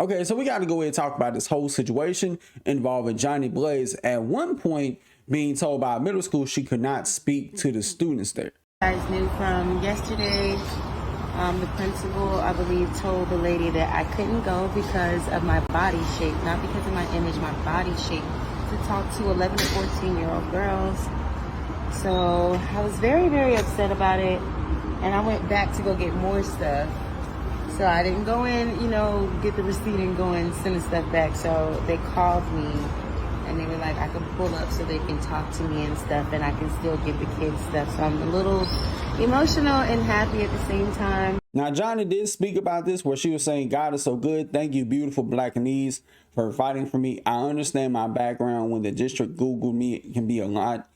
Okay, so we got to go ahead and talk about this whole situation involving Jhonni Blaze at one point being told by a middle school she could not speak to the students there. You guys knew from yesterday, the principal, I believe, told the lady that I couldn't go because of my body shape, not because of my image, my body shape, to talk to 11 to 14-year-old girls. So I was very, very upset about it, and I went back to go get more stuff. So I didn't go in, get the receipt and go and send the stuff back. So they called me and they were like, I can pull up so they can talk to me and stuff, and I can still give the kids stuff. So I'm a little emotional and happy at the same time. Now, Jhonni did speak about this where she was saying, God is so good. Thank you, beautiful Blackanese, for fighting for me. I understand my background. When the district Googled me, it can be a lot,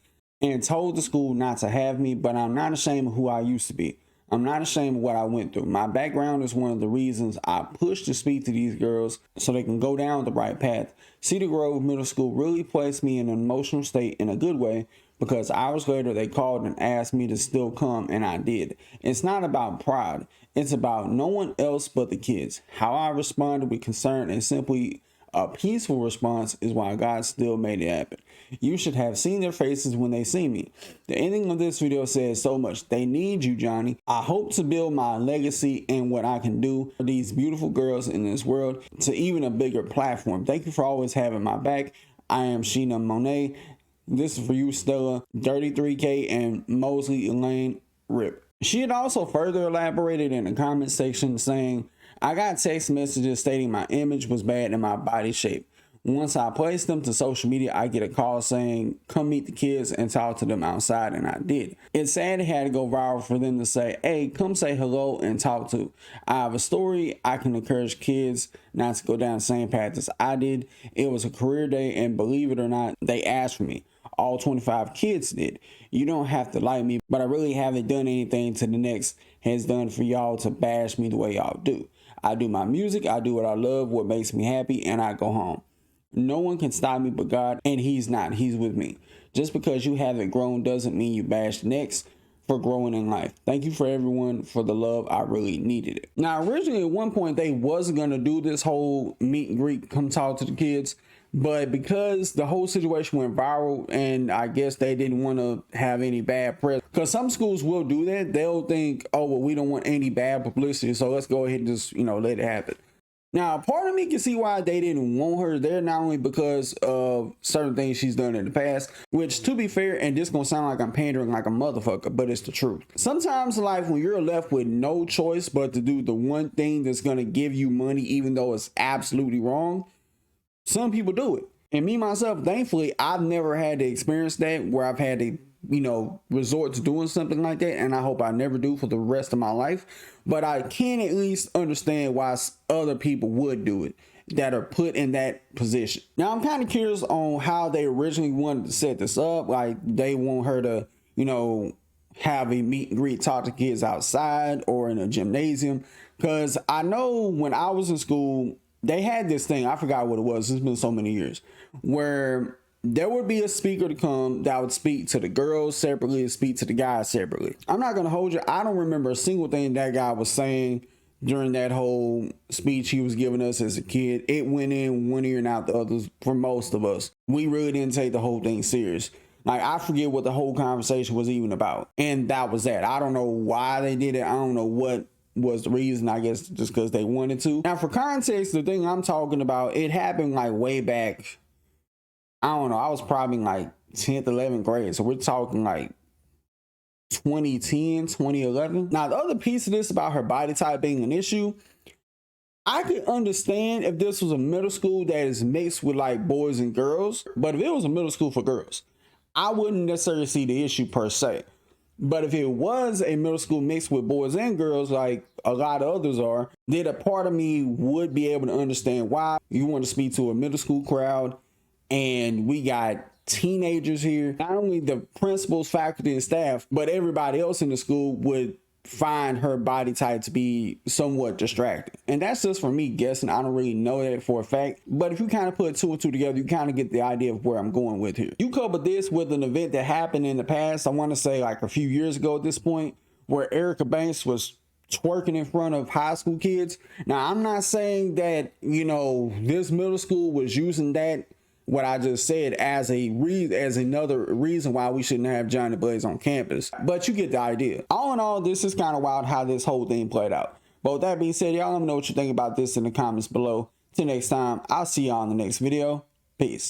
and told the school not to have me, but I'm not ashamed of who I used to be. I'm not ashamed of what I went through. My background is one of the reasons I pushed to speak to these girls so they can go down the right path. Cedar Grove Middle School really placed me in an emotional state in a good way, because hours later they called and asked me to still come, and I did. It's not about pride. It's about no one else but the kids. How I responded with concern and simply a peaceful response is why God still made it happen. You should have seen their faces when they see me. The ending of this video says so much. They need you, Jhonni. I hope to build my legacy and what I can do for these beautiful girls in this world to even a bigger platform. Thank you for always having my back. I am Sheena Monet. This is for you, Stella, 33K, and Mosley Elaine Rip. She had also further elaborated in the comment section saying, I got text messages stating my image was bad and my body shape. Once I placed them to social media, I get a call saying, come meet the kids and talk to them outside, and I did. It's sad it had to go viral for them to say, hey, come say hello and talk to. I have a story. I can encourage kids not to go down the same path as I did. It was a career day, and believe it or not, they asked for me. All 25 kids did. You don't have to like me, but I really haven't done anything to the next has done for y'all to bash me the way y'all do. I do my music, I do what I love, what makes me happy, and I go home. No one can stop me but God, and he's not. He's with me. Just because you haven't grown doesn't mean you bash next for growing in life. Thank you for everyone for the love. I really needed it. Now, originally at one point, they wasn't going to do this whole meet and greet, come talk to the kids. But because the whole situation went viral, and I guess they didn't want to have any bad press, because some schools will do that. They'll think, oh, well, we don't want any bad publicity, so let's go ahead and just, let it happen. Now, part of me can see why they didn't want her there, not only because of certain things she's done in the past, which, to be fair, and this gonna sound like I'm pandering like a motherfucker, but it's the truth. Sometimes in life, when you're left with no choice but to do the one thing that's gonna give you money, even though it's absolutely wrong, some people do it. And me, myself, thankfully, I've never had to experience that where I've had to, resort to doing something like that. And I hope I never do for the rest of my life. But I can at least understand why other people would do it that are put in that position. Now, I'm kind of curious on how they originally wanted to set this up. Like, they want her to, have a meet and greet, talk to kids outside or in a gymnasium. Because I know when I was in school, they had this thing, I forgot what it was, it's been so many years, where there would be a speaker to come that would speak to the girls separately and speak to the guys separately. I'm not going to hold you. I don't remember a single thing that guy was saying during that whole speech he was giving us as a kid. It went in one ear and out the other for most of us. We really didn't take the whole thing serious. Like, I forget what the whole conversation was even about. And that was that. I don't know why they did it. I don't know what was the reason. I guess just because they wanted to. Now, for context, the thing I'm talking about, it happened like way back. I don't know. I was probably in like 10th, 11th grade. So we're talking like 2010, 2011. Now, the other piece of this about her body type being an issue, I could understand if this was a middle school that is mixed with like boys and girls. But if it was a middle school for girls, I wouldn't necessarily see the issue per se. But if it was a middle school mixed with boys and girls, like a lot of others are, then a part of me would be able to understand why you want to speak to a middle school crowd. And we got teenagers here. Not only the principals, faculty, and staff, but everybody else in the school would find her body type to be somewhat distracting. And that's just for me guessing. I don't really know that for a fact. But if you kind of put two and two together, you kind of get the idea of where I'm going with here. You couple this with an event that happened in the past, I want to say like a few years ago at this point, where Erica Banks was twerking in front of high school kids. Now, I'm not saying that, you know, this middle school was using that, what I just said, as another reason why we shouldn't have Jhonni Blaze on campus. But you get the idea. All in all, this is kind of wild how this whole thing played out. But with that being said, y'all let me know what you think about this in the comments below. Till next time, I'll see y'all in the next video. Peace.